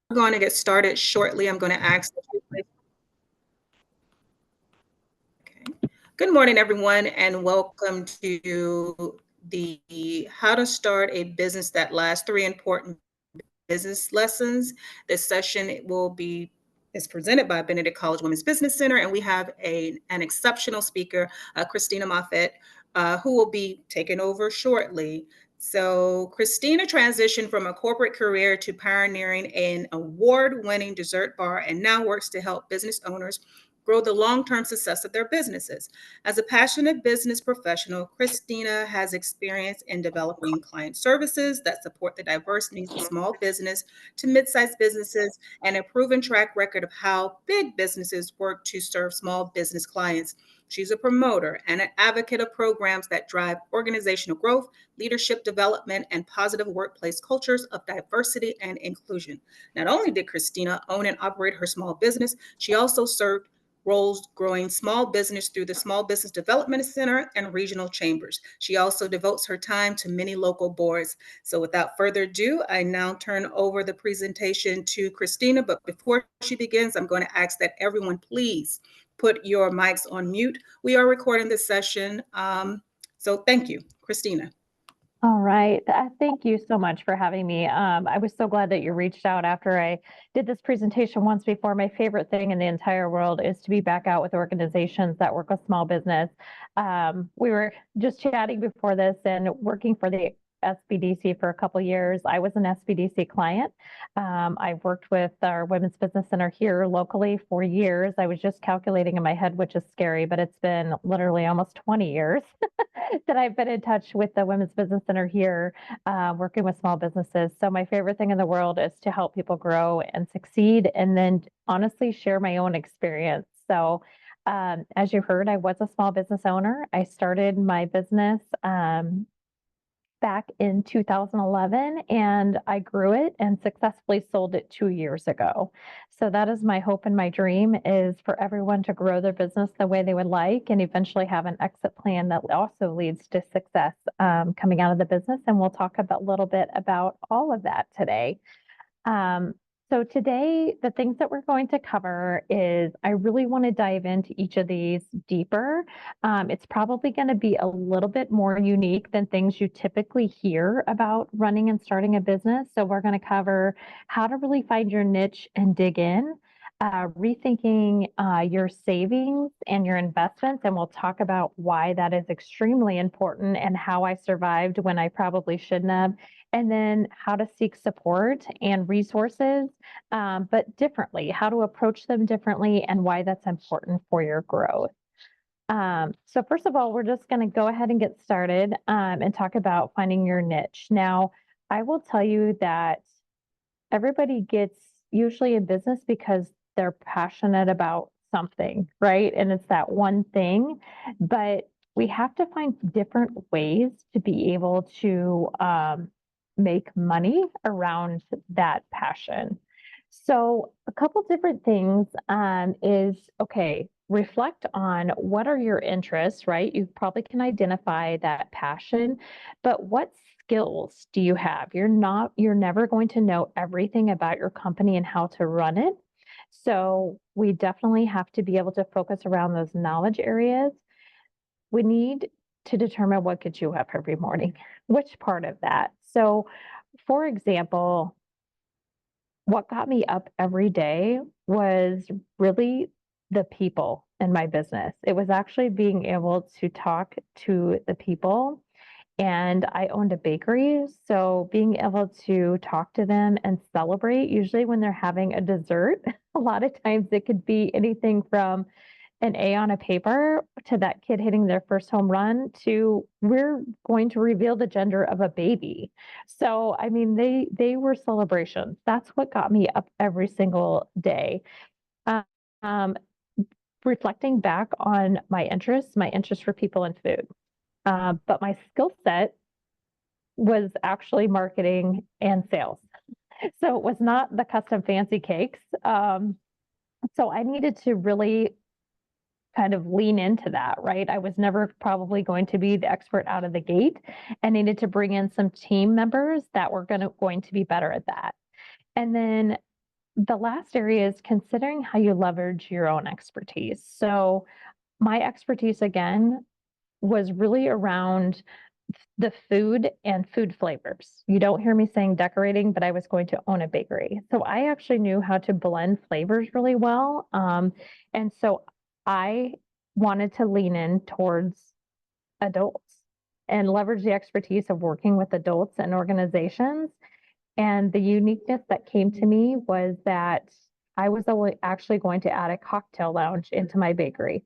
We're going to get started shortly. I'm going to ask that you please. Okay. Good morning, everyone, and welcome to the How to Start a Business That Lasts, three important business lessons. This session will be is presented by Benedict College Women's Business Center, and we have an exceptional speaker, Christina Moffett, who will be taking over shortly. So, Christina transitioned from a corporate career to pioneering an award-winning dessert bar, and now works to help business owners grow the long-term success of their businesses. As a passionate business professional, Christina has experience in developing client services that support the diverse needs of small business to mid-sized businesses, and a proven track record of how big businesses work to serve small business clients. She's a promoter and an advocate of programs that drive organizational growth, leadership development, and positive workplace cultures of diversity and inclusion. Not only did Christina own and operate her small business, she also served roles growing small business through the Small Business Development Center and regional chambers. She also devotes her time to many local boards. So without further ado, I now turn over the presentation to Christina. But before she begins, I'm going to ask that everyone please put your mics on mute. We are recording this session. So thank you, Christina. All right. Thank you so much for having me. I was so glad that you reached out after I did this presentation once before. My favorite thing in the entire world is to be back out with organizations that work with small business. We were just chatting before this and working for the SBDC for a couple of years. I was an SBDC client. I've worked with our Women's Business Center here locally for years. I was just calculating in my head, which is scary, but it's been literally almost 20 years that I've been in touch with the Women's Business Center here, working with small businesses. So my favorite thing in the world is to help people grow and succeed, and then honestly share my own experience. So as you heard, I was a small business owner. I started my business back in 2011, and I grew it and successfully sold it 2 years ago. So that is my hope and my dream, is for everyone to grow their business the way they would like and eventually have an exit plan that also leads to success coming out of the business. And we'll talk about a little bit about all of that today. So today, the things that we're going to cover is I really want to dive into each of these deeper. It's probably going to be a little bit more unique than things you typically hear about running and starting a business. So we're going to cover how to really find your niche and dig in, rethinking your savings and your investments. And we'll talk about why that is extremely important and how I survived when I probably shouldn't have, and then how to seek support and resources, but differently, how to approach them differently, and why that's important for your growth. So first of all, we're just going to go ahead and get started and talk about finding your niche. Now, I will tell you that everybody gets usually in business because they're passionate about something, right? And it's that one thing, but we have to find different ways to be able to make money around that passion. So a couple different things is, okay, reflect on what are your interests, right? You probably can identify that passion, but what skills do you have? You're never going to know everything about your company and how to run it. So we definitely have to be able to focus around those knowledge areas. We need to determine what gets you up every morning, which part of that. So, for example, what got me up every day was really the people in my business. It was actually being able to talk to the people. And I owned a bakery. So being able to talk to them and celebrate, usually when they're having a dessert, a lot of times it could be anything from an A on a paper to that kid hitting their first home run to we're going to reveal the gender of a baby. So I mean they were celebrations. That's what got me up every single day. Um, Reflecting back on my interest for people and food. But my skill set was actually marketing and sales. So it was not the custom fancy cakes. So I needed to really kind of lean into that, right? I was never probably going to be the expert out of the gate and needed to bring in some team members that were going to be better at that. And then The last area is considering how you leverage your own expertise. So my expertise again was really around the food and food flavors. You don't hear me saying decorating, but I was going to own a bakery. So I actually knew how to blend flavors really well. And so I wanted to lean in towards adults and leverage the expertise of working with adults and organizations. And the uniqueness that came to me was that I was actually going to add a cocktail lounge into my bakery.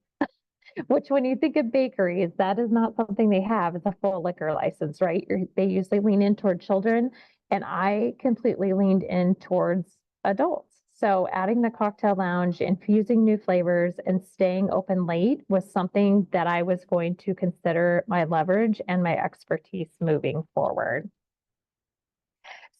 Which when you think of bakeries, that is not something they have. It's a full liquor license, right? They usually lean in toward children, and I completely leaned in towards adults. So adding the cocktail lounge, infusing new flavors, and staying open late was something that I was going to consider my leverage and my expertise moving forward.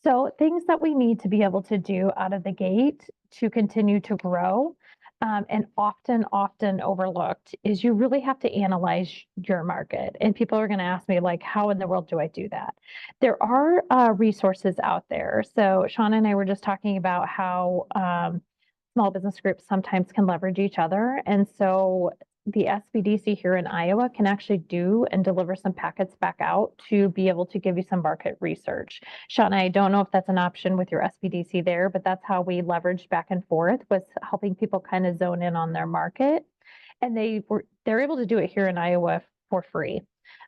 So things that we need to be able to do out of the gate to continue to grow, and often overlooked is you really have to analyze your market. And people are going to ask me like, how in the world do I do that? There are resources out there. So Sean and I were just talking about how small business groups sometimes can leverage each other. And so the SBDC here in Iowa can actually do and deliver some packets back out to be able to give you some market research. Sean, I don't know if that's an option with your SBDC there, but that's how we leveraged back and forth, was helping people kind of zone in on their market. And they're able to do it here in Iowa for free.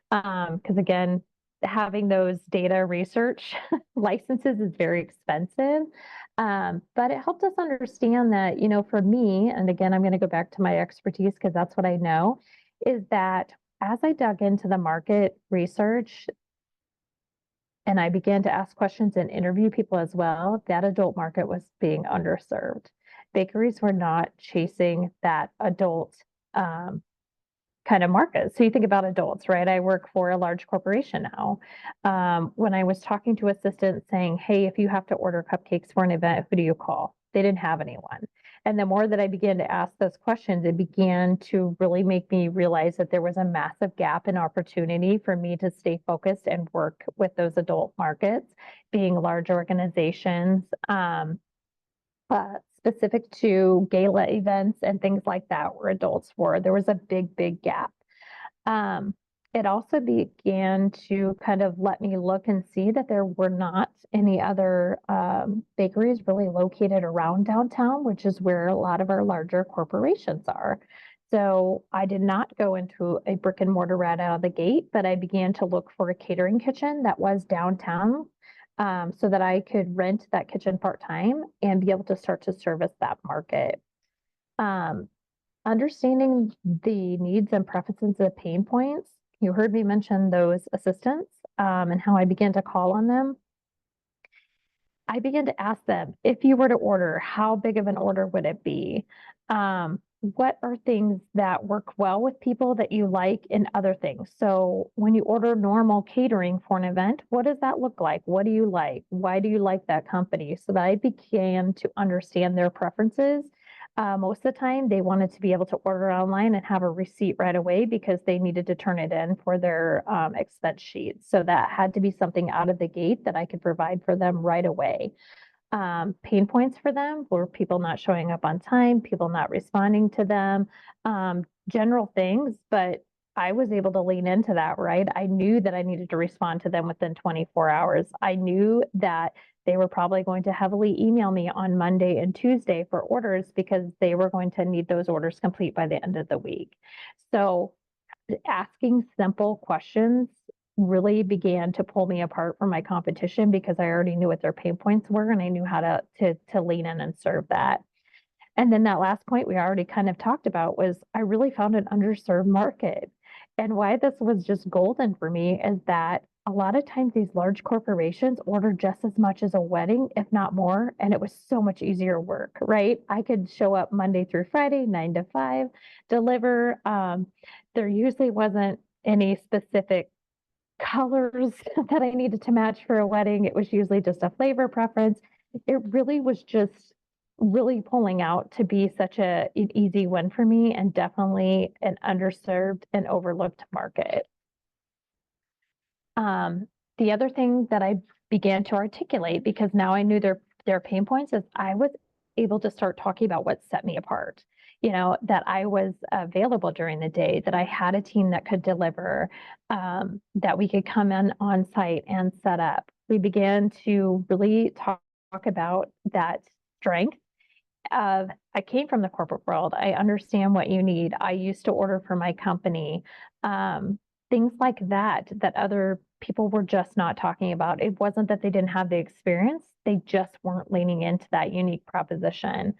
Because again, having those data research licenses is very expensive. But it helped us understand that, for me, and again, I'm going to go back to my expertise because that's what I know, is that as I dug into the market research and I began to ask questions and interview people as well, that adult market was being underserved. Bakeries were not chasing that adult kind of market. So you think about adults, right? I work for a large corporation now. When I was talking to assistants saying, hey, if you have to order cupcakes for an event, who do you call? They didn't have anyone. And the more that I began to ask those questions, it began to really make me realize that there was a massive gap in opportunity for me to stay focused and work with those adult markets, being large organizations. Specific to gala events and things like that where adults were. There was a big gap. Um, it also began to kind of let me look and see that there were not any other bakeries really located around downtown, which is where a lot of our larger corporations are. So I did not go into a brick and mortar right out of the gate, but I began to look for a catering kitchen that was downtown, so that I could rent that kitchen part-time and be able to start to service that market. Um, Understanding the needs and preferences of the pain points, you heard me mention those assistants, and how I began to call on them. I began to ask them, if you were to order, how big of an order would it be? What are things that work well with people that you like and other things? So when you order normal catering for an event, what does that look like? What do you like? Why do you like that company? So that I began to understand their preferences. Most of the time, they wanted to be able to order online and have a receipt right away because they needed to turn it in for their expense sheet. So that had to be something out of the gate that I could provide for them right away. Pain points for them were people not showing up on time, people not responding to them, general things, but I was able to lean into that, right? I knew that I needed to respond to them within 24 hours. I knew that they were probably going to heavily email me on Monday and Tuesday for orders because they were going to need those orders complete by the end of the week. So asking simple questions really began to pull me apart from my competition because I already knew what their pain points were and I knew how to lean in and serve that. And then that last point we already kind of talked about was I really found an underserved market. And why this was just golden for me is that a lot of times these large corporations order just as much as a wedding, if not more. And it was so much easier work, right? I could show up Monday through Friday, 9 to 5, deliver. There usually wasn't any specific colors that I needed to match for a wedding. It was usually just a flavor preference. It really was just really pulling out to be such an easy win for me and definitely an underserved and overlooked market. The other thing that I began to articulate because now I knew their pain points is I was able to start talking about what set me apart. That I was available during the day, that I had a team that could deliver, that we could come in on site and set up. We began to really talk about that strength of, I came from the corporate world. I understand what you need. I used to order for my company. Things like that, that other people were just not talking about. It wasn't that they didn't have the experience, they just weren't leaning into that unique proposition.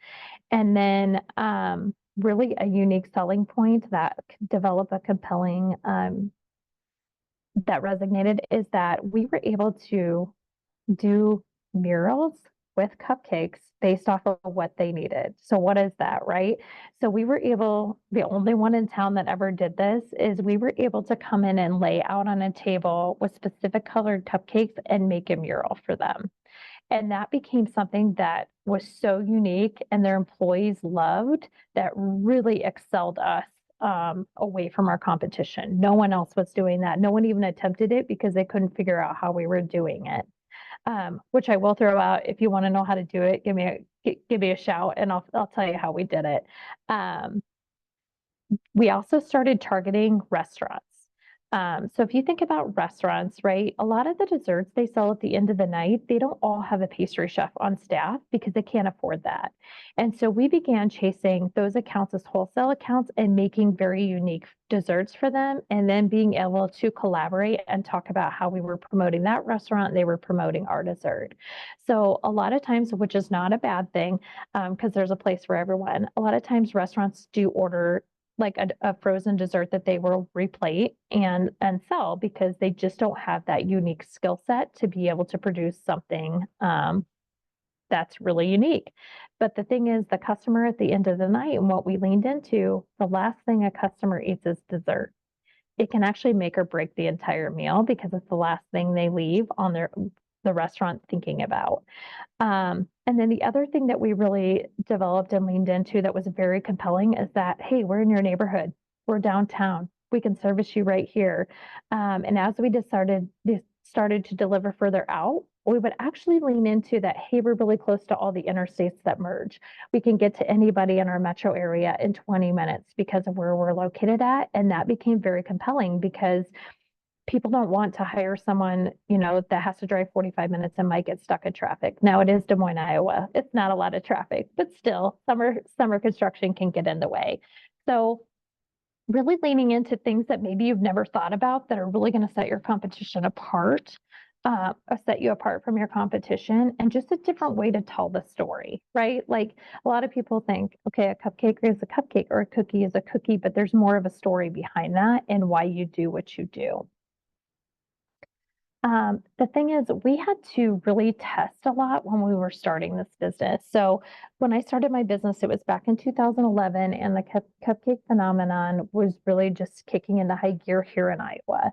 And then really a unique selling point that could develop a compelling that resonated is that we were able to do murals with cupcakes based off of what they needed. So what is that, right? So we were able, the only one in town that ever did this is we were able to come in and lay out on a table with specific colored cupcakes and make a mural for them. And that became something that was so unique and their employees loved, that really excelled us away from our competition. No one else was doing that. No one even attempted it because they couldn't figure out how we were doing it. Which I will throw out. If you want to know how to do it, give me a shout and I'll tell you how we did it. We also started targeting restaurants. So if you think about restaurants, right, a lot of the desserts they sell at the end of the night, they don't all have a pastry chef on staff because they can't afford that. And so we began chasing those accounts as wholesale accounts and making very unique desserts for them, and then being able to collaborate and talk about how we were promoting that restaurant, they were promoting our dessert. So a lot of times, which is not a bad thing, because there's a place for everyone, a lot of times restaurants do order like a frozen dessert that they will replate and sell because they just don't have that unique skill set to be able to produce something that's really unique. But the thing is, the customer at the end of the night, and what we leaned into, the last thing a customer eats is dessert. It can actually make or break the entire meal because it's the last thing they leave on the restaurant thinking about. And then the other thing that we really developed and leaned into that was very compelling is that, hey, we're in your neighborhood, we're downtown, we can service you right here. And as we started to deliver further out, we would actually lean into that, hey, we're really close to all the interstates that merge. We can get to anybody in our metro area in 20 minutes because of where we're located at. And that became very compelling because people don't want to hire someone, that has to drive 45 minutes and might get stuck in traffic. Now it is Des Moines, Iowa. It's not a lot of traffic, but still summer construction can get in the way. So really leaning into things that maybe you've never thought about that are really going to set your competition apart, or set you apart from your competition, and just a different way to tell the story, right? Like a lot of people think, okay, a cupcake is a cupcake or a cookie is a cookie, but there's more of a story behind that and why you do what you do. The thing is, we had to really test a lot when we were starting this business. So when I started my business, it was back in 2011, and the cupcake phenomenon was really just kicking into high gear here in Iowa.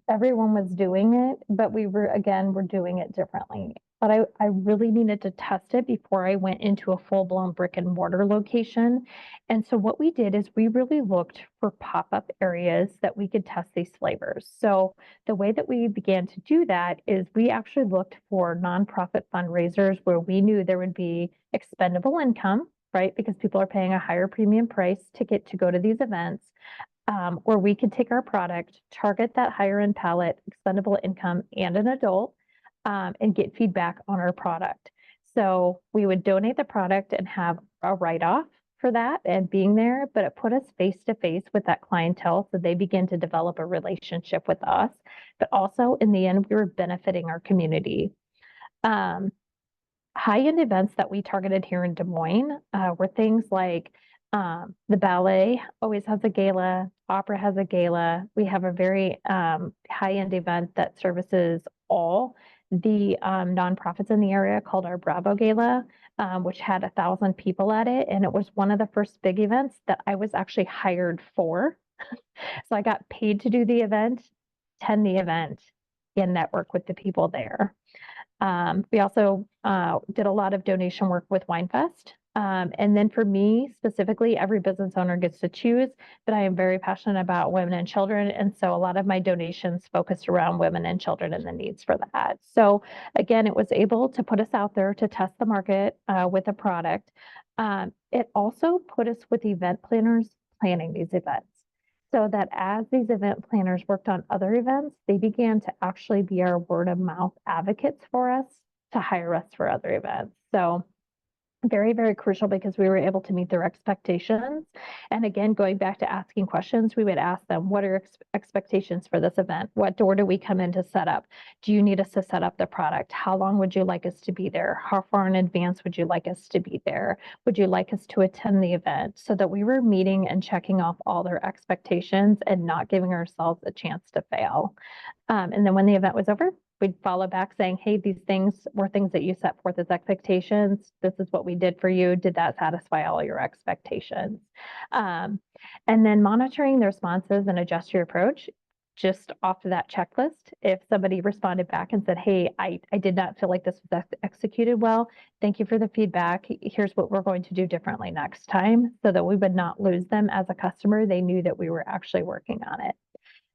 Everyone was doing it, but we're doing it differently. But I really needed to test it before I went into a full-blown brick and mortar location. And so what we did is we really looked for pop-up areas that we could test these flavors. So the way that we began to do that is we actually looked for nonprofit fundraisers where we knew there would be expendable income, right? Because people are paying a higher premium price ticket to go to these events. Where we could take our product, target that higher end palate, expendable income, and an adult, and get feedback on our product. So we would donate the product and have a write-off for that and being there, but it put us face to face with that clientele. So they begin to develop a relationship with us, but also in the end, we were benefiting our community. High-end events that we targeted here in Des Moines were things like the ballet always has a gala, opera has a gala. We have a very high-end event that services all the nonprofits in the area called our Bravo Gala, which had 1,000 people at it. And it was one of the first big events that I was actually hired for. So I got paid to do the event, attend the event, and network with the people there. We also did a lot of donation work with WineFest. And then for me specifically, every business owner gets to choose, but I am very passionate about women and children. And so a lot of my donations focused around women and children and the needs for that. So again, it was able to put us out there to test the market with a product. It also put us with event planners planning these events. So that as these event planners worked on other events, they began to actually be our word of mouth advocates for us to hire us for other events. So very, very crucial because we were able to meet their expectations. And again, going back to asking questions, we would ask them, what are expectations for this event? What door do we come in to set up? Do you need us to set up the product? How long would you like us to be there? How far in advance would you like us to be there? Would you like us to attend the event? So that we were meeting and checking off all their expectations and not giving ourselves a chance to fail. And then when the event was over, we'd follow back saying, hey, these things were things that you set forth as expectations. This is what we did for you. Did that satisfy all your expectations? Um, and then monitoring the responses and adjust your approach just off of that checklist. If somebody responded back and said, hey, I did not feel like this was executed well, thank you for the feedback. Here's what we're going to do differently next time so that we would not lose them as a customer. They knew that we were actually working on it.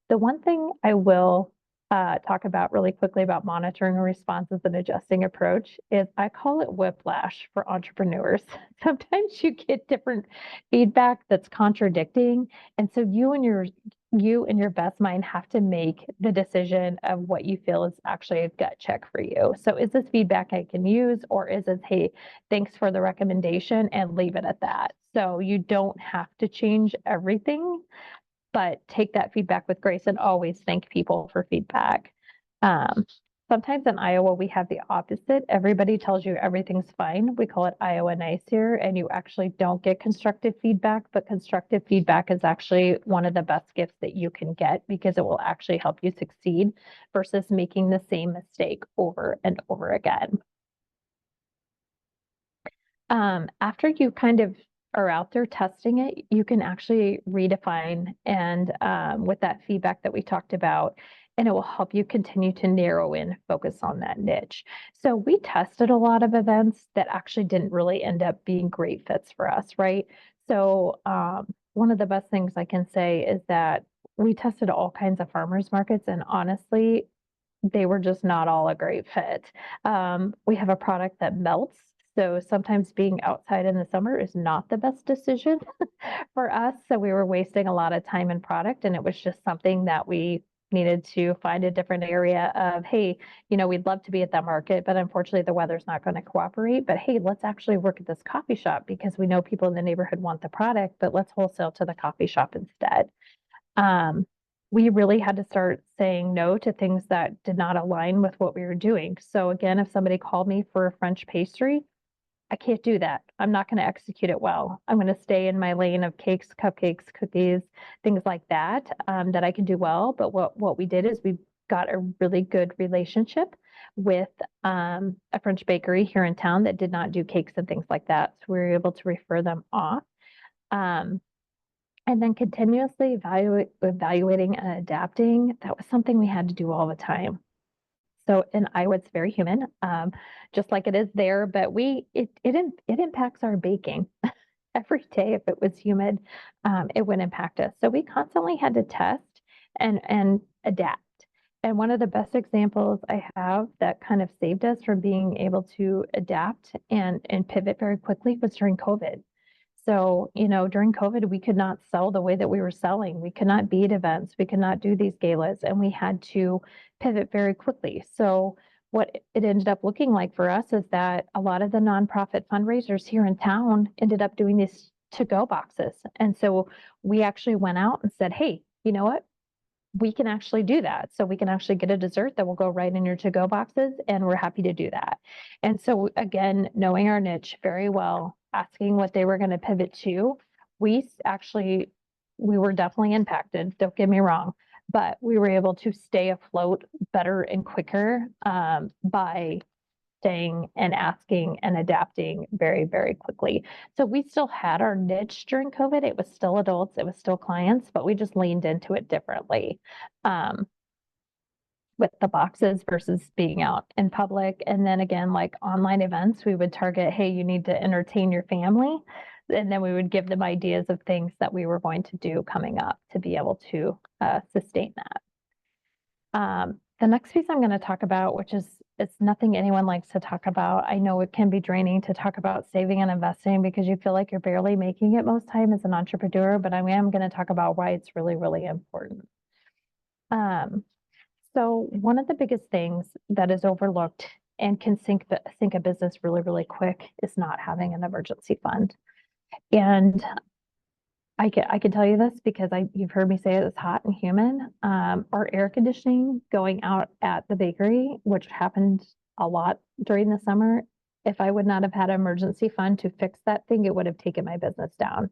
The one thing I will talk about really quickly about monitoring responses and adjusting approach is I call it whiplash for entrepreneurs. Sometimes you get different feedback that's contradicting. And so you and your best mind have to make the decision of what you feel is actually a gut check for you. So is this feedback I can use, or is this, hey, thanks for the recommendation, and leave it at that? So you don't have to change everything, but take that feedback with grace and always thank people for feedback. Um, Sometimes in Iowa, we have the opposite. Everybody tells you everything's fine. We call it Iowa nice here, and you actually don't get constructive feedback, but constructive feedback is actually one of the best gifts that you can get because it will actually help you succeed versus making the same mistake over and over again. After you kind of are out there testing it, you can actually redefine and with that feedback that we talked about, and it will help you continue to narrow in, focus on that niche. So we tested a lot of events that actually didn't really end up being great fits for us, right? So one of the best things I can say is that we tested all kinds of farmers markets, and honestly, they were just not all a great fit. We have a product that melts. So sometimes being outside in the summer is not the best decision for us. So we were wasting a lot of time and product, and it was just something that we needed to find a different area of, hey, we'd love to be at that market, but unfortunately the weather's not going to cooperate. But hey, let's actually work at this coffee shop because we know people in the neighborhood want the product, but let's wholesale to the coffee shop instead. We really had to start saying no to things that did not align with what we were doing. So again, if somebody called me for a French pastry, I can't do that. I'm not going to execute it well. I'm going to stay in my lane of cakes, cupcakes, cookies, things like that, that I can do well. But what we did is we got a really good relationship with a French bakery here in town that did not do cakes and things like that. So we were able to refer them off. And then continuously evaluating and adapting, that was something we had to do all the time. So in Iowa, it's very humid, just like it is there, but it impacts our baking. Every day, if it was humid, it would impact us. So we constantly had to test and adapt. And one of the best examples I have that kind of saved us from being able to adapt and pivot very quickly was during COVID. So, during COVID, we could not sell the way that we were selling. We could not be at events. We could not do these galas, and we had to pivot very quickly. So, what it ended up looking like for us is that a lot of the nonprofit fundraisers here in town ended up doing these to-go boxes. And so we actually went out and said, hey, you know what? We can actually do that. So we can actually get a dessert that will go right in your to-go boxes, and we're happy to do that. And so again, knowing our niche very well, asking what they were going to pivot to, we were definitely impacted, don't get me wrong, but we were able to stay afloat better and quicker by staying and asking and adapting very, very quickly. So we still had our niche during COVID. It was still adults, it was still clients, but we just leaned into it differently. with the boxes versus being out in public. And then again, like online events, we would target, hey, you need to entertain your family. And then we would give them ideas of things that we were going to do coming up to be able to sustain that. The next piece I'm going to talk about, which is it's nothing anyone likes to talk about. I know it can be draining to talk about saving and investing because you feel like you're barely making it most time as an entrepreneur, but I am going to talk about why it's really, really important. So one of the biggest things that is overlooked and can sink a business really, really quick is not having an emergency fund. And I can tell you this because you've heard me say it, it's hot and humid. Our air conditioning going out at the bakery, which happened a lot during the summer, if I would not have had an emergency fund to fix that thing, it would have taken my business down.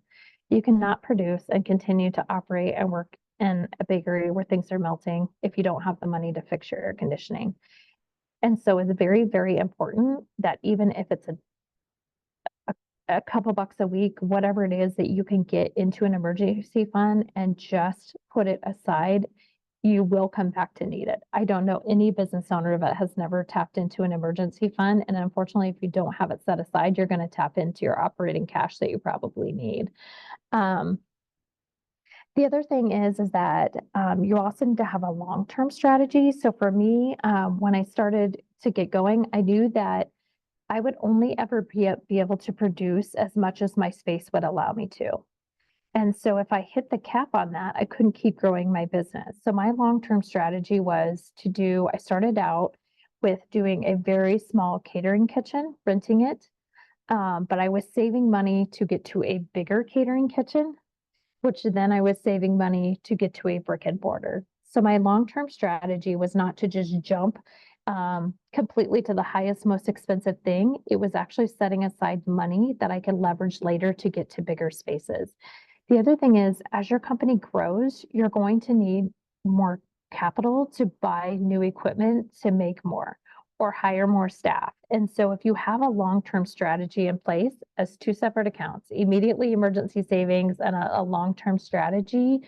You cannot produce and continue to operate and work in a bakery where things are melting if you don't have the money to fix your air conditioning. And so it's very, very important that even if it's a couple bucks a week, whatever it is that you can get into an emergency fund and just put it aside, you will come back to need it. I don't know any business owner that has never tapped into an emergency fund. And unfortunately, if you don't have it set aside, you're going to tap into your operating cash that you probably need. The other thing is that you also need to have a long-term strategy. So for me, when I started to get going, I knew that I would only ever be able to produce as much as my space would allow me to. And so if I hit the cap on that, I couldn't keep growing my business. So my long-term strategy was I started out with doing a very small catering kitchen, renting it. But I was saving money to get to a bigger catering kitchen, which then I was saving money to get to a brick and mortar. So my long-term strategy was not to just jump completely to the highest, most expensive thing. It was actually setting aside money that I could leverage later to get to bigger spaces. The other thing is, as your company grows, you're going to need more capital to buy new equipment to make more or hire more staff. And so if you have a long-term strategy in place as two separate accounts, immediately emergency savings and a long-term strategy,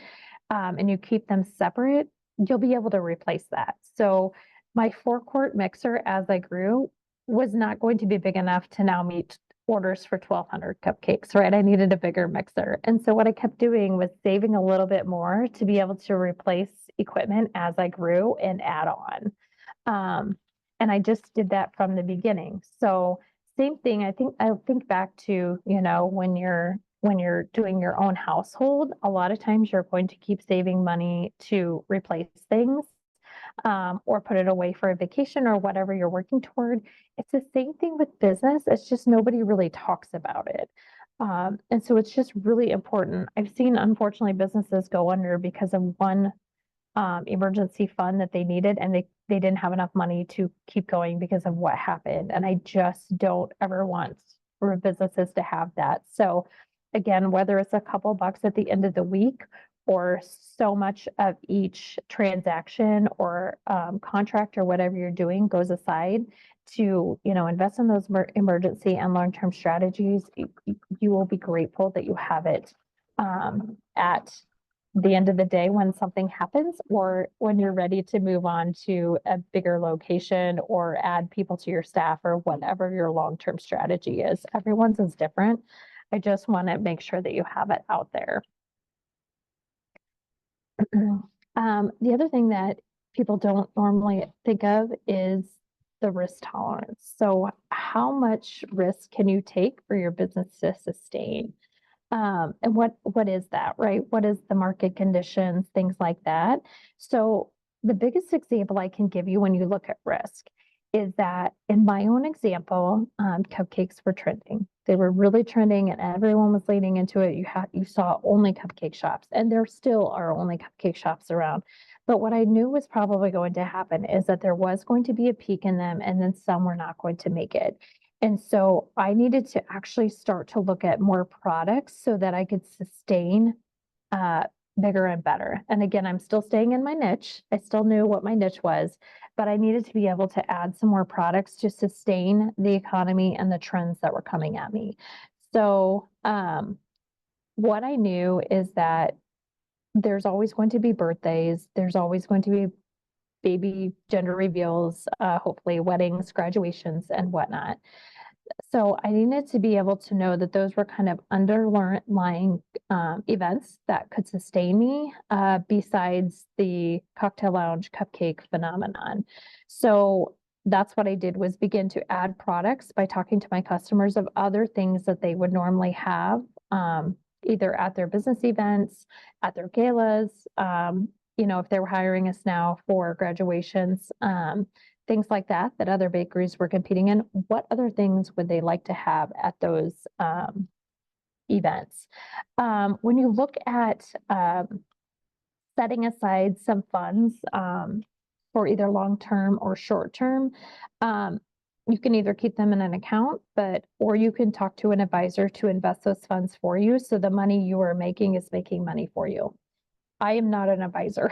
and you keep them separate, you'll be able to replace that. So my 4-quart mixer, as I grew, was not going to be big enough to now meet orders for 1,200 cupcakes, right? I needed a bigger mixer. And so what I kept doing was saving a little bit more to be able to replace equipment as I grew and add on. And I just did that from the beginning. So same thing, I think back to, when you're doing your own household, a lot of times you're going to keep saving money to replace things. Or put it away for a vacation or whatever you're working toward. It's the same thing with business. It's just nobody really talks about it. And so it's just really important. I've seen, unfortunately, businesses go under because of one emergency fund that they needed, and they didn't have enough money to keep going because of what happened. And I just don't ever want for businesses to have that. So again, whether it's a couple bucks at the end of the week or so much of each transaction or contract or whatever you're doing goes aside to, invest in those emergency and long-term strategies, you will be grateful that you have it at the end of the day when something happens or when you're ready to move on to a bigger location or add people to your staff or whatever your long-term strategy is. Everyone's is different. I just want to make sure that you have it out there. The other thing that people don't normally think of is the risk tolerance. So how much risk can you take for your business to sustain? And what is that, right? What is the market conditions, things like that. So the biggest example I can give you when you look at risk is that in my own example, cupcakes were trending. They were really trending and everyone was leaning into it. You saw only cupcake shops, and there still are only cupcake shops around. But what I knew was probably going to happen is that there was going to be a peak in them and then some were not going to make it. And so I needed to actually start to look at more products so that I could sustain bigger and better. And again, I'm still staying in my niche. I still knew what my niche was, but I needed to be able to add some more products to sustain the economy and the trends that were coming at me. So what I knew is that there's always going to be birthdays. There's always going to be baby gender reveals, hopefully weddings, graduations, and whatnot. So I needed to be able to know that those were kind of underlying events that could sustain me, besides the cocktail lounge cupcake phenomenon. So that's what I did, was begin to add products by talking to my customers of other things that they would normally have, either at their business events, at their galas, if they were hiring us now for graduations, things like that, that other bakeries were competing in. What other things would they like to have at those events? When you look at setting aside some funds for either long-term or short-term, you can either keep them in an account, or you can talk to an advisor to invest those funds for you. So the money you are making is making money for you. I am not an advisor.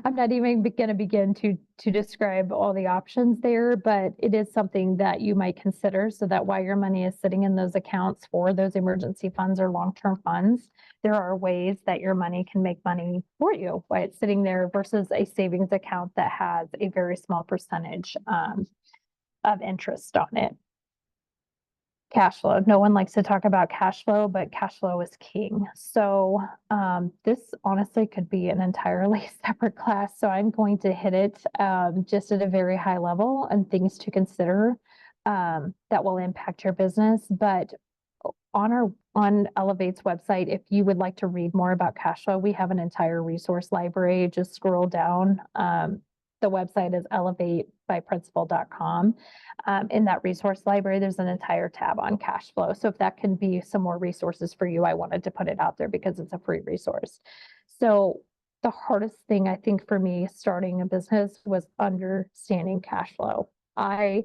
I'm not even going to begin to describe all the options there, but it is something that you might consider, so that while your money is sitting in those accounts for those emergency funds or long-term funds, there are ways that your money can make money for you while it's sitting there, versus a savings account that has a very small percentage of interest on it. Cash flow. No one likes to talk about cash flow, but cash flow is king. So this honestly could be an entirely separate class. So I'm going to hit it just at a very high level, and things to consider that will impact your business. But on Elevate's website, if you would like to read more about cash flow, we have an entire resource library. Just scroll down. The website is elevatebyprincipal.com. In that resource library, there's an entire tab on cash flow. So if that can be some more resources for you, I wanted to put it out there because it's a free resource. So the hardest thing, I think, for me starting a business was understanding cash flow. I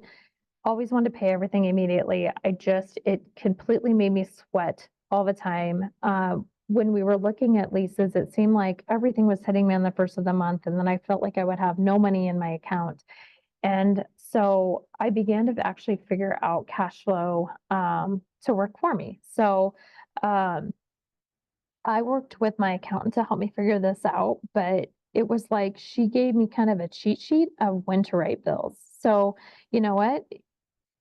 always wanted to pay everything immediately. It completely made me sweat all the time. When we were looking at leases, it seemed like everything was hitting me on the first of the month, and then I felt like I would have no money in my account. And so I began to actually figure out cash flow to work for me. So I worked with my accountant to help me figure this out, but it was like she gave me kind of a cheat sheet of when to write bills. So you know what?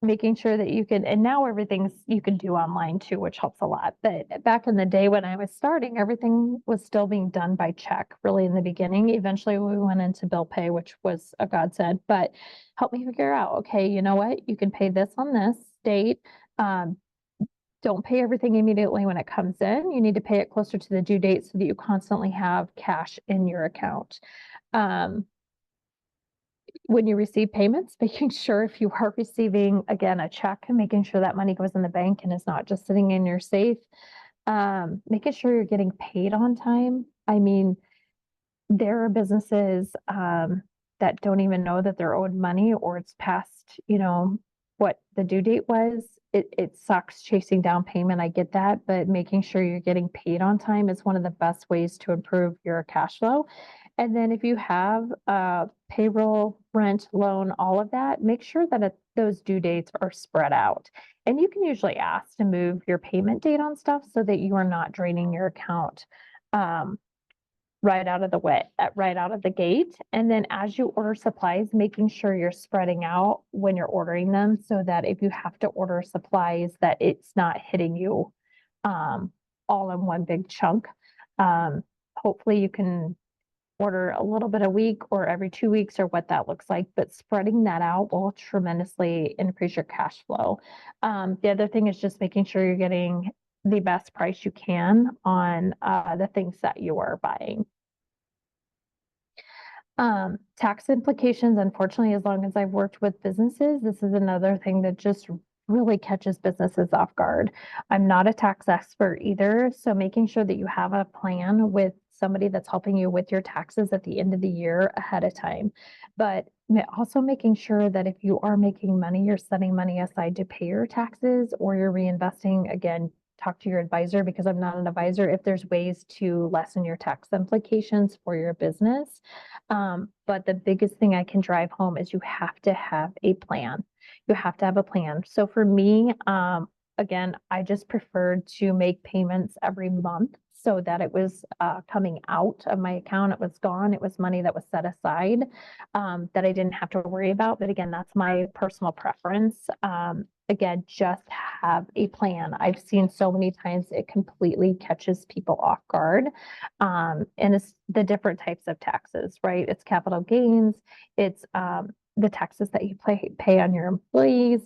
Making sure that you can, and now everything's you can do online too, which helps a lot. But back in the day when I was starting, everything was still being done by check, really in the beginning. Eventually we went into bill pay, which was a godsend, but help me figure out, okay, you know what? You can pay this on this date. Don't pay everything immediately when it comes in. You need to pay it closer to the due date so that you constantly have cash in your account. When you receive payments, making sure if you are receiving, again, a check, and making sure that money goes in the bank and is not just sitting in your safe, making sure you're getting paid on time. I mean, there are businesses that don't even know that they're owed money, or it's past, what the due date was. It sucks chasing down payment. I get that, but making sure you're getting paid on time is one of the best ways to improve your cash flow. And then if you have payroll, rent, loan, all of that, make sure that those due dates are spread out. And you can usually ask to move your payment date on stuff so that you are not draining your account right out of the gate. And then as you order supplies, making sure you're spreading out when you're ordering them, so that if you have to order supplies, that it's not hitting you all in one big chunk. Hopefully you can order a little bit a week or every 2 weeks, or what that looks like, but spreading that out will tremendously increase your cash flow. The other thing is just making sure you're getting the best price you can on the things that you are buying. Tax implications, unfortunately, as long as I've worked with businesses, this is another thing that just really catches businesses off guard. I'm not a tax expert either, so making sure that you have a plan with somebody that's helping you with your taxes at the end of the year ahead of time. But also making sure that if you are making money, you're setting money aside to pay your taxes, or you're reinvesting. Again, talk to your advisor, because I'm not an advisor, if there's ways to lessen your tax implications for your business. But the biggest thing I can drive home is you have to have a plan. You have to have a plan. So for me, again, I just preferred to make payments every month. so that it was coming out of my account. It was gone. It was money that was set aside that I didn't have to worry about. But again, that's my personal preference. Again, just have a plan. I've seen so many times it completely catches people off guard. And it's the different types of taxes, right? It's capital gains, it's the taxes that you pay on your employees,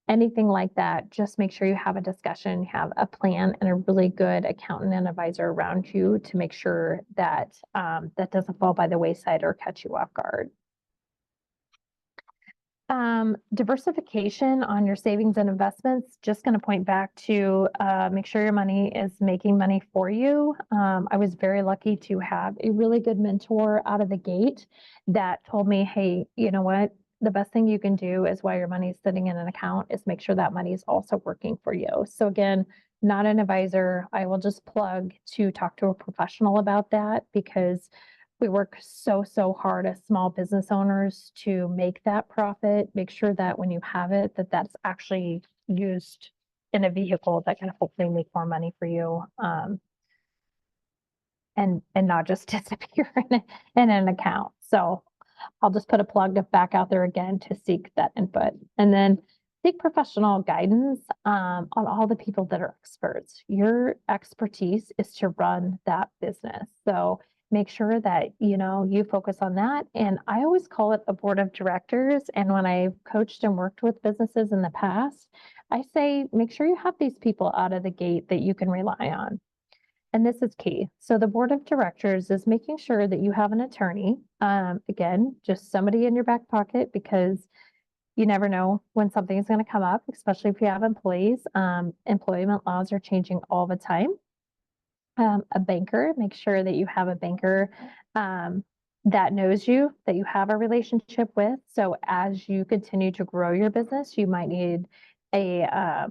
anything like that. Just make sure you have a discussion, have a plan, and a really good accountant and advisor around you to make sure that that doesn't fall by the wayside or catch you off guard. Diversification on your savings and investments, just going to point back to make sure your money is making money for you. I was very lucky to have a really good mentor out of the gate that told me, hey, you know what? The best thing you can do is while your money is sitting in an account is make sure that money is also working for you. So again, not an advisor. I will just plug to talk to a professional about that because we work so hard as small business owners to make that profit, make sure that when you have it, that that's actually used in a vehicle that can hopefully make more money for you. And not just disappear in an account. So I'll just put a plug back out there again to seek that input. And then seek professional guidance on all the people that are experts. Your expertise is to run that business. So make sure that, you know, you focus on that. And I always call it a board of directors. And when I've coached and worked with businesses in the past, I say, make sure you have these people out of the gate that you can rely on. And this is key. So the board of directors is making sure that you have an attorney. Again, just somebody in your back pocket because you never know when something is going to come up, especially if you have employees. Employment laws are changing all the time. A banker, make sure that you have a banker that knows you, that you have a relationship with. So as you continue to grow your business, you might need a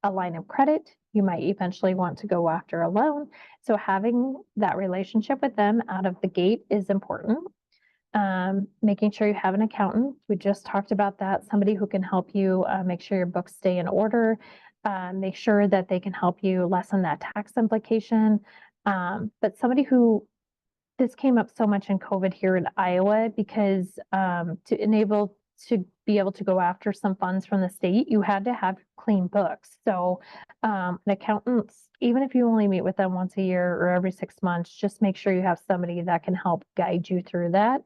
line of credit. You might eventually want to go after a loan. So having that relationship with them out of the gate is important. Making sure you have an accountant. We just talked about that. Somebody who can help you make sure your books stay in order. Make sure that they can help you lessen that tax implication. But somebody who, this came up so much in COVID here in Iowa because to enable to be able to go after some funds from the state, you had to have clean books. So an accountant, even if you only meet with them once a year or every 6 months, just make sure you have somebody that can help guide you through that.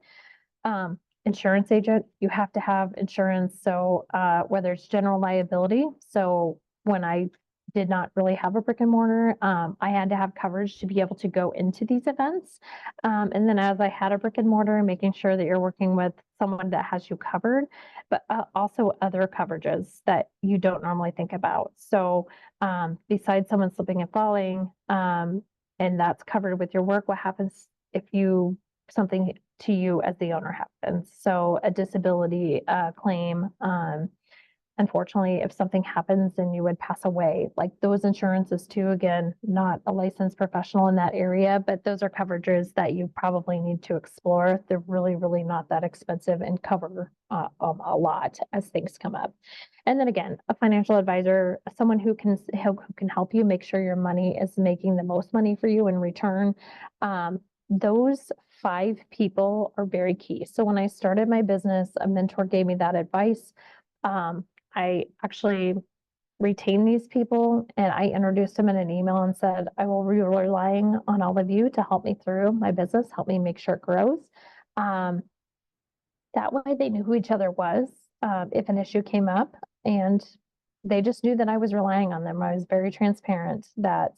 Insurance agent, you have to have insurance. So whether it's general liability. So when I did not really have a brick and mortar, I had to have coverage to be able to go into these events. And then as I had a brick and mortar, making sure that you're working with someone that has you covered, but also other coverages that you don't normally think about. So besides someone slipping and falling, and that's covered with your work, what happens if something to you as the owner happens? So a disability claim, unfortunately, if something happens and you would pass away, like those insurances too, again, not a licensed professional in that area, but those are coverages that you probably need to explore. They're really not that expensive and cover a lot as things come up. And then again, a financial advisor, someone who can help you make sure your money is making the most money for you in return. Those 5 people are very key. So when I started my business, a mentor gave me that advice. I actually retained these people and I introduced them in an email and said, I will be relying on all of you to help me through my business, help me make sure it grows. That way they knew who each other was if an issue came up, and they just knew that I was relying on them. I was very transparent that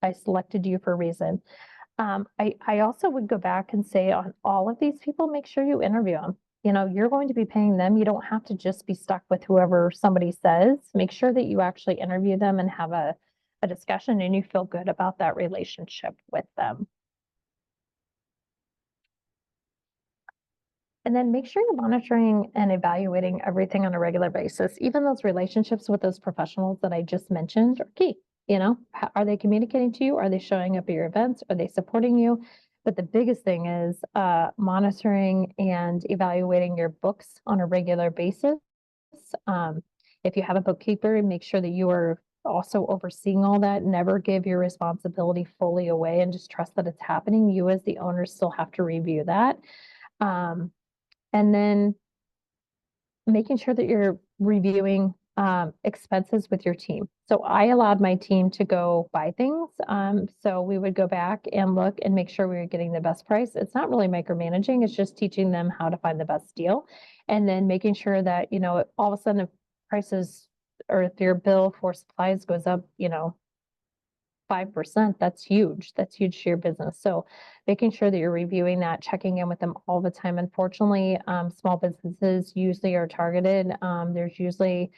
I selected you for a reason. I also would go back and say on all of these people, make sure you interview them. You know, you're going to be paying them. You don't have to just be stuck with whoever somebody says. Make sure that you actually interview them and have a discussion and you feel good about that relationship with them. And then make sure you're monitoring and evaluating everything on a regular basis. Even those relationships with those professionals that I just mentioned are key. You know, are they communicating to you? Are they showing up at your events? Are they supporting you? But the biggest thing is monitoring and evaluating your books on a regular basis. If you have a bookkeeper, make sure that you are also overseeing all that. Never give your responsibility fully away and just trust that it's happening. You as the owner still have to review that. And then making sure that you're reviewing expenses with your team. So I allowed my team to go buy things. So we would go back and look and make sure we were getting the best price. It's not really micromanaging, it's just teaching them how to find the best deal. And then making sure that, all of a sudden if prices or if your bill for supplies goes up, 5%, that's huge. That's huge to your business. So making sure that you're reviewing that, checking in with them all the time. Unfortunately, small businesses usually are targeted. There's usually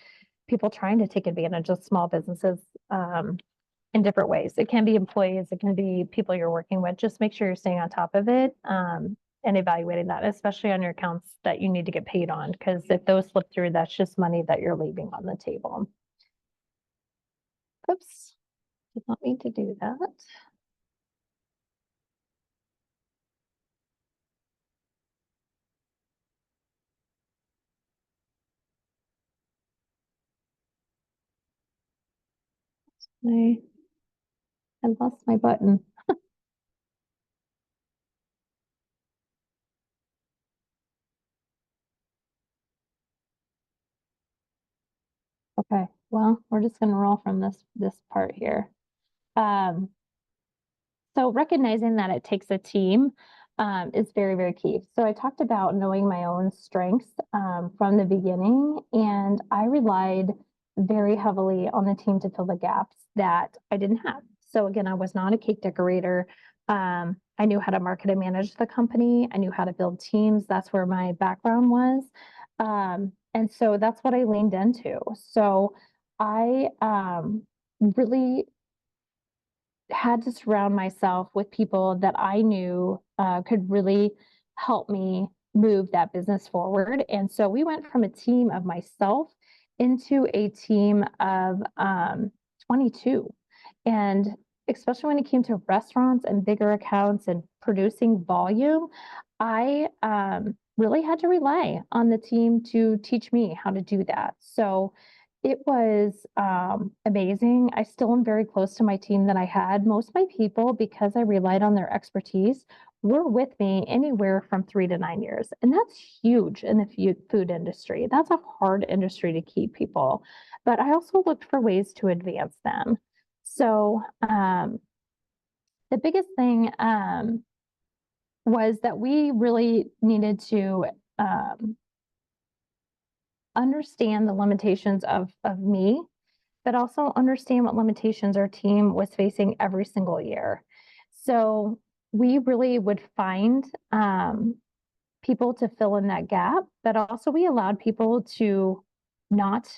people trying to take advantage of small businesses in different ways. It can be employees, it can be people you're working with. Just make sure you're staying on top of it and evaluating that, especially on your accounts that you need to get paid on. Because if those slip through, that's just money that you're leaving on the table. Oops. Did not mean to do that. I lost my button. Okay, well, we're just gonna roll from this part here. So recognizing that it takes a team is very, very key. So I talked about knowing my own strengths from the beginning, and I relied very heavily on the team to fill the gaps that I didn't have. So again, I was not a cake decorator. I knew how to market and manage the company. I knew how to build teams. That's where my background was. And so that's what I leaned into. So I really had to surround myself with people that I knew could really help me move that business forward. And so we went from a team of myself into a team of 22. And especially when it came to restaurants and bigger accounts and producing volume, I really had to rely on the team to teach me how to do that. So it was amazing. I still am very close to my team that I had. Most of my people, because I relied on their expertise, were with me anywhere from 3 to 9 years. And that's huge in the food industry. That's a hard industry to keep people. But I also looked for ways to advance them. So the biggest thing was that we really needed to understand the limitations of me, but also understand what limitations our team was facing every single year. So we really would find people to fill in that gap, but also we allowed people to not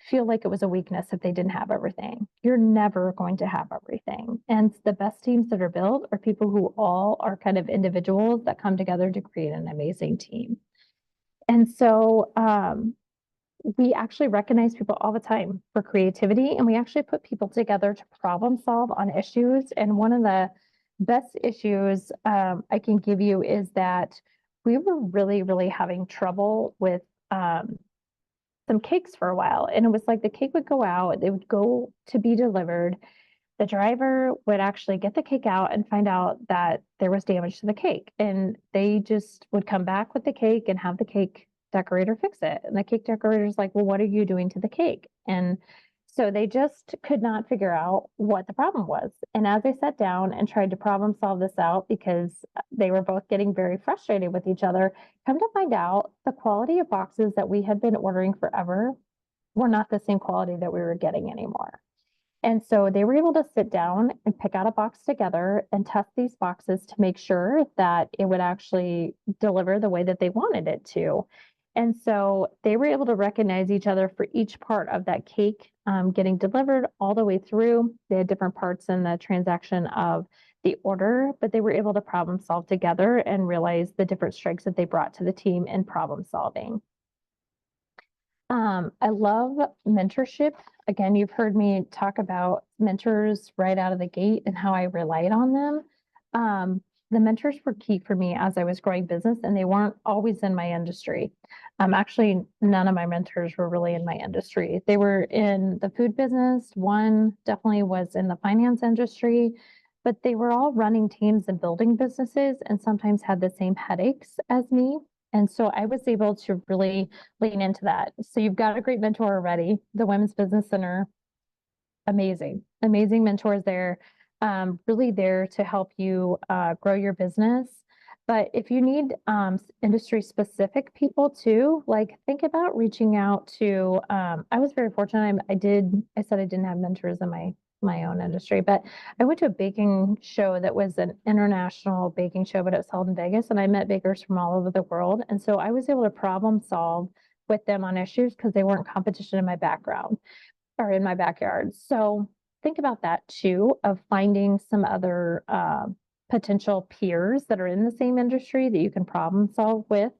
feel like it was a weakness if they didn't have everything. You're never going to have everything. And the best teams that are built are people who all are kind of individuals that come together to create an amazing team. And so we actually recognize people all the time for creativity, and we actually put people together to problem solve on issues. And one of the best issues I can give you is that we were really, really having trouble with some cakes for a while. And it was like the cake would go out, it would go to be delivered. The driver would actually get the cake out and find out that there was damage to the cake. And they just would come back with the cake and have the cake decorator fix it. And the cake decorator's like, well, what are you doing to the cake? And so they just could not figure out what the problem was. And as they sat down and tried to problem solve this out, because they were both getting very frustrated with each other, come to find out the quality of boxes that we had been ordering forever were not the same quality that we were getting anymore. And so they were able to sit down and pick out a box together and test these boxes to make sure that it would actually deliver the way that they wanted it to. And so they were able to recognize each other for each part of that cake getting delivered all the way through. They had different parts in the transaction of the order, but they were able to problem solve together and realize the different strengths that they brought to the team in problem solving. I love mentorship. Again, you've heard me talk about mentors right out of the gate and how I relied on them. the mentors were key for me as I was growing business, and they weren't always in my industry. Actually, none of my mentors were really in my industry. They were in the food business. One definitely was in the finance industry, but they were all running teams and building businesses and sometimes had the same headaches as me. And so I was able to really lean into that. So you've got a great mentor already, the Women's Business Center. Amazing, amazing mentors there, really there to help you grow your business. But if you need industry specific people too, like think about reaching out to. I was very fortunate. I said I didn't have mentors in my own industry, but I went to a baking show that was an international baking show, but it was held in Vegas, and I met bakers from all over the world, and so I was able to problem solve with them on issues because they weren't competition in my background or in my backyard. So think about that too, of finding some other potential peers that are in the same industry that you can problem solve with.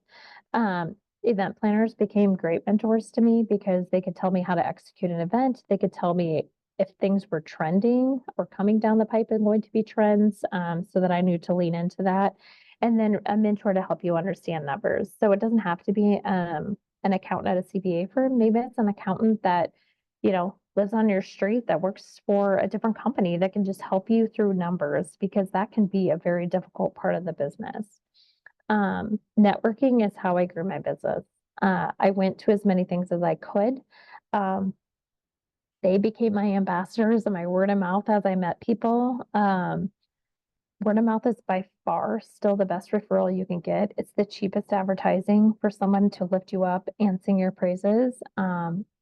Event planners became great mentors to me because they could tell me how to execute an event. They could tell me if things were trending or coming down the pipe and going to be trends, so that I knew to lean into that. And then a mentor to help you understand numbers. So it doesn't have to be an accountant at a CPA firm. Maybe it's an accountant that lives on your street that works for a different company that can just help you through numbers because that can be a very difficult part of the business. Networking is how I grew my business. I went to as many things as I could. They became my ambassadors and my word of mouth as I met people. Word of mouth is by far still the best referral you can get. It's the cheapest advertising for someone to lift you up and sing your praises,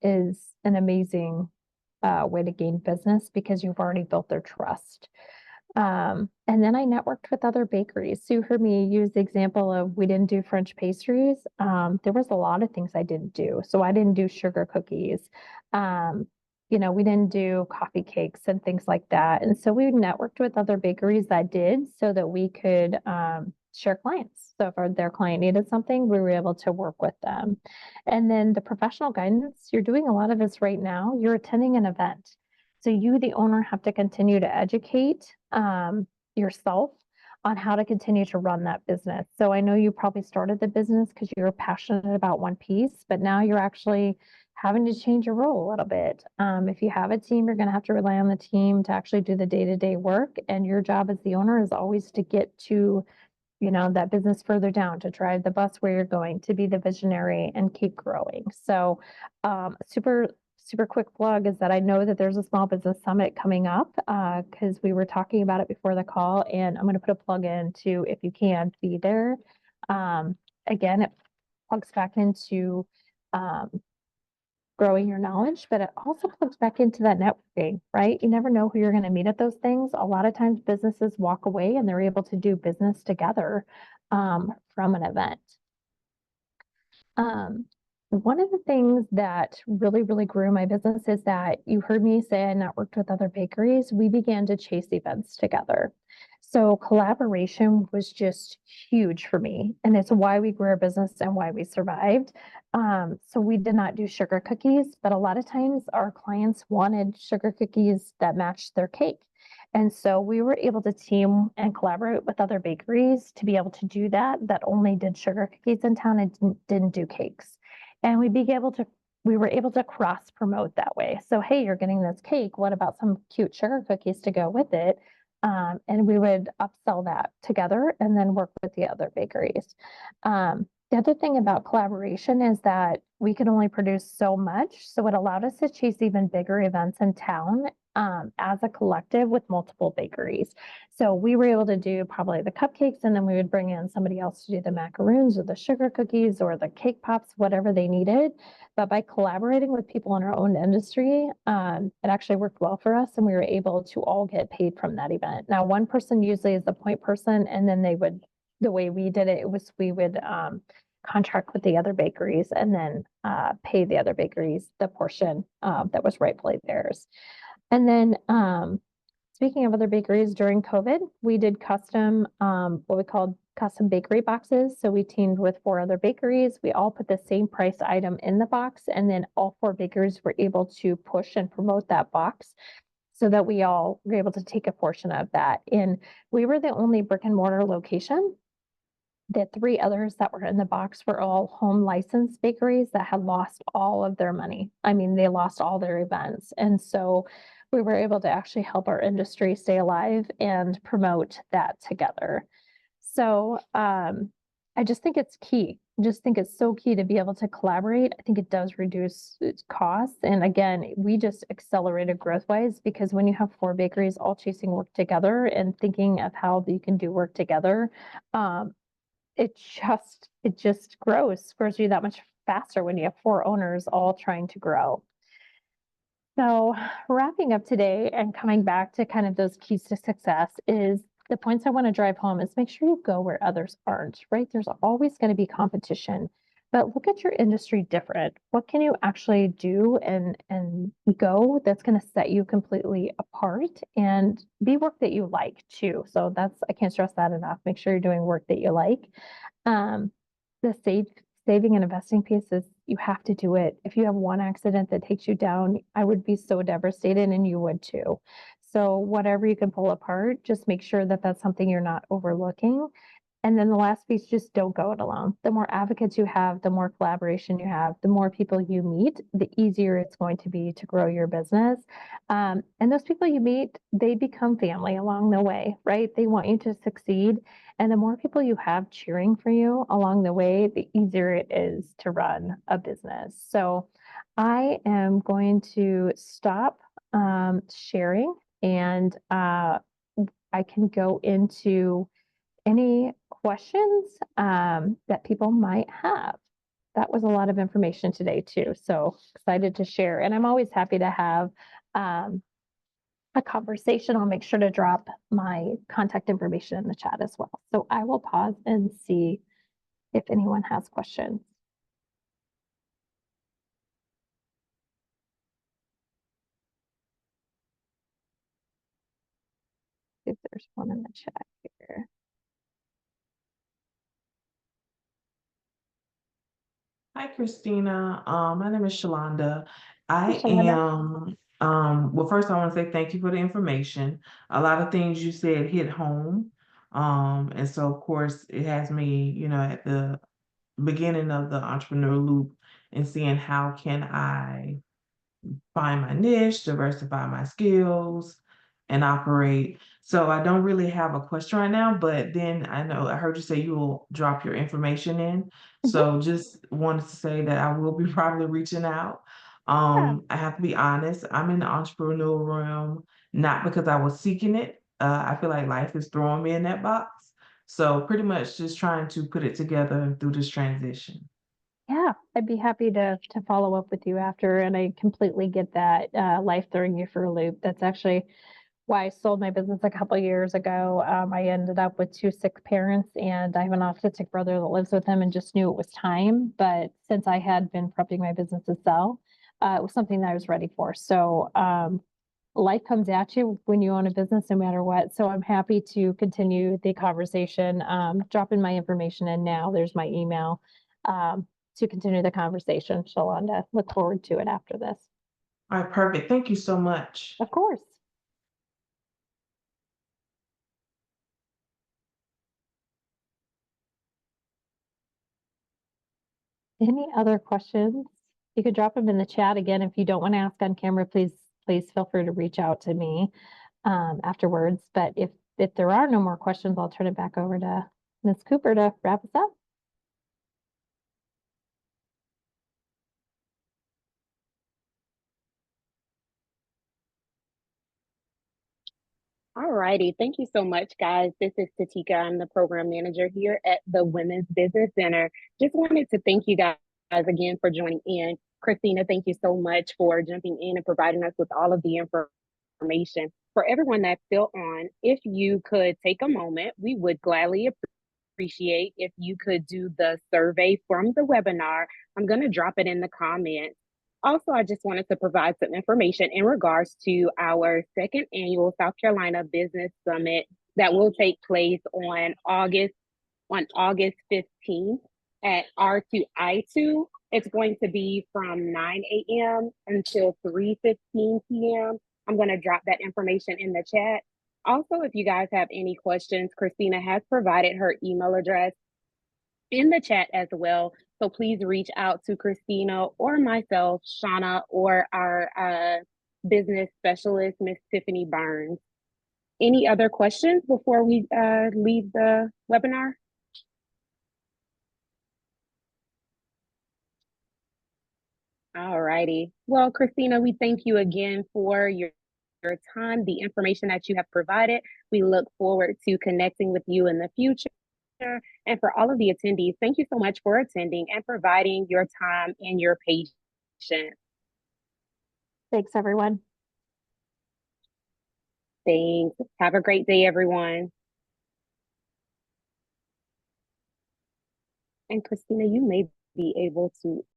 is an amazing way to gain business because you've already built their trust. And then I networked with other bakeries. So you heard me use the example of we didn't do French pastries. There was a lot of things I didn't do. So I didn't do sugar cookies. We didn't do coffee cakes and things like that. And so we networked with other bakeries that did so that we could share clients. So if their client needed something, we were able to work with them. And then the professional guidance, you're doing a lot of this right now. You're attending an event. So you, the owner, have to continue to educate yourself on how to continue to run that business. So I know you probably started the business because you were passionate about one piece, but now you're actually having to change your role a little bit. If you have a team, you're going to have to rely on the team to actually do the day-to-day work. And your job as the owner is always to get to, that business further down, to drive the bus where you're going, to be the visionary and keep growing. So super quick plug is that I know that there's a small business summit coming up because we were talking about it before the call, and I'm going to put a plug in to, if you can, be there. Again, it plugs back into growing your knowledge, but it also plugs back into that networking, right? You never know who you're going to meet at those things. A lot of times businesses walk away and they're able to do business together from an event. One of the things that really, really grew my business is that you heard me say I networked with other bakeries. We began to chase events together. So collaboration was just huge for me. And it's why we grew our business and why we survived. So we did not do sugar cookies, but a lot of times our clients wanted sugar cookies that matched their cake. And so we were able to team and collaborate with other bakeries to be able to do that only did sugar cookies in town and didn't do cakes. And we were able to cross promote that way. So, hey, you're getting this cake. What about some cute sugar cookies to go with it? And we would upsell that together and then work with the other bakeries. The other thing about collaboration is that we could only produce so much. So it allowed us to chase even bigger events in town as a collective with multiple bakeries. So we were able to do probably the cupcakes, and then we would bring in somebody else to do the macaroons or the sugar cookies or the cake pops, whatever they needed. But by collaborating with people in our own industry, it actually worked well for us, and we were able to all get paid from that event. Now, one person usually is the point person, and then the way we did it, we would contract with the other bakeries and then pay the other bakeries the portion that was rightfully theirs. And then speaking of other bakeries, during COVID, we did custom, what we called custom bakery boxes. So we teamed with 4 other bakeries. We all put the same price item in the box, and then all 4 bakeries were able to push and promote that box. so that we all were able to take a portion of that. And we were the only brick and mortar location. The three others that were in the box were all home licensed bakeries that had lost all of their money. I mean, they lost all their events. And so we were able to actually help our industry stay alive and promote that together. So I just think it's key. I just think it's so key to be able to collaborate. I think it does reduce its costs. And again, we just accelerated growth wise because when you have four bakeries all chasing work together and thinking of how you can do work together, um, it just grows you that much faster when you have four owners all trying to grow. So wrapping up today and coming back to kind of those keys to success is the points I want to drive home is make sure you go where others aren't, right? There's always going to be competition, but look at your industry different. What can you actually do and go that's going to set you completely apart and be work that you like too. So I can't stress that enough. Make sure you're doing work that you like. Um, the saving and investing piece is you have to do it. If you have one accident that takes you down, I would be so devastated and you would too. So whatever you can pull apart, just make sure that that's something you're not overlooking. And then the last piece, just don't go it alone. The more advocates you have, the more collaboration you have, the more people you meet, the easier it's going to be to grow your business. And those people you meet, they become family along the way, right? They want you to succeed. And the more people you have cheering for you along the way, the easier it is to run a business. So I am going to stop sharing and I can go into any questions that people might have. That was a lot of information today too. So excited to share. And I'm always happy to have um, a conversation. I'll make sure to drop my contact information in the chat as well. So I will pause and see if anyone has questions. If there's one in the chat here. Hi, Christina. My name is Shalonda. I Shalonda. am, well, first I want to say thank you for the information. A lot of things you said hit home. And so of course it has me, at the beginning of the entrepreneur loop and seeing how can I find my niche, diversify my skills, and operate. So I don't really have a question right now, but then I heard you say you will drop your information in. Mhm. So just wanted to say that I will be probably reaching out. Yeah. I have to be honest, I'm in the entrepreneurial realm, not because I was seeking it. I feel like life is throwing me in that box. So pretty much just trying to put it together through this transition. Yeah, I'd be happy to follow up with you after, and I completely get that life throwing you for a loop. That's actually why I sold my business a couple years ago. I ended up with two sick parents, and I have an autistic brother that lives with him, and just knew it was time. But since I had been prepping my business to sell, it was something that I was ready for. So life comes at you when you own a business, no matter what. So I'm happy to continue the conversation. Dropping my information in now. There's my email. To continue the conversation, Shalonda. Look forward to it after this. All right, perfect. Thank you so much. Of course. Any other questions? You could drop them in the chat again. If you don't want to ask on camera, please feel free to reach out to me afterwards. But if there are no more questions, I'll turn it back over to Ms. Cooper to wrap us up. All righty. Thank you so much, guys. This is Tatika. I'm the program manager here at the Women's Business Center. Just wanted to thank you guys again for joining in. Christina, thank you so much for jumping in and providing us with all of the information. For everyone that's still on, if you could take a moment, we would gladly appreciate if you could do the survey from the webinar. I'm going to drop it in the comments. Also, I just wanted to provide some information in regards to our second annual South Carolina Business Summit that will take place on August 15th at R2I2. It's going to be from 9 a.m. until 3:15 p.m. I'm going to drop that information in the chat. Also, if you guys have any questions, Christina has provided her email address in the chat as well. So please reach out to Christina or myself, Shauna, or our business specialist, Miss Tiffany Burns. Any other questions before we leave the webinar? All righty. Well, Christina, we thank you again for your time, the information that you have provided. We look forward to connecting with you in the future. And for all of the attendees, thank you so much for attending and providing your time and your patience. Thanks, everyone. Thanks. Have a great day, everyone. And Christina, you may be able to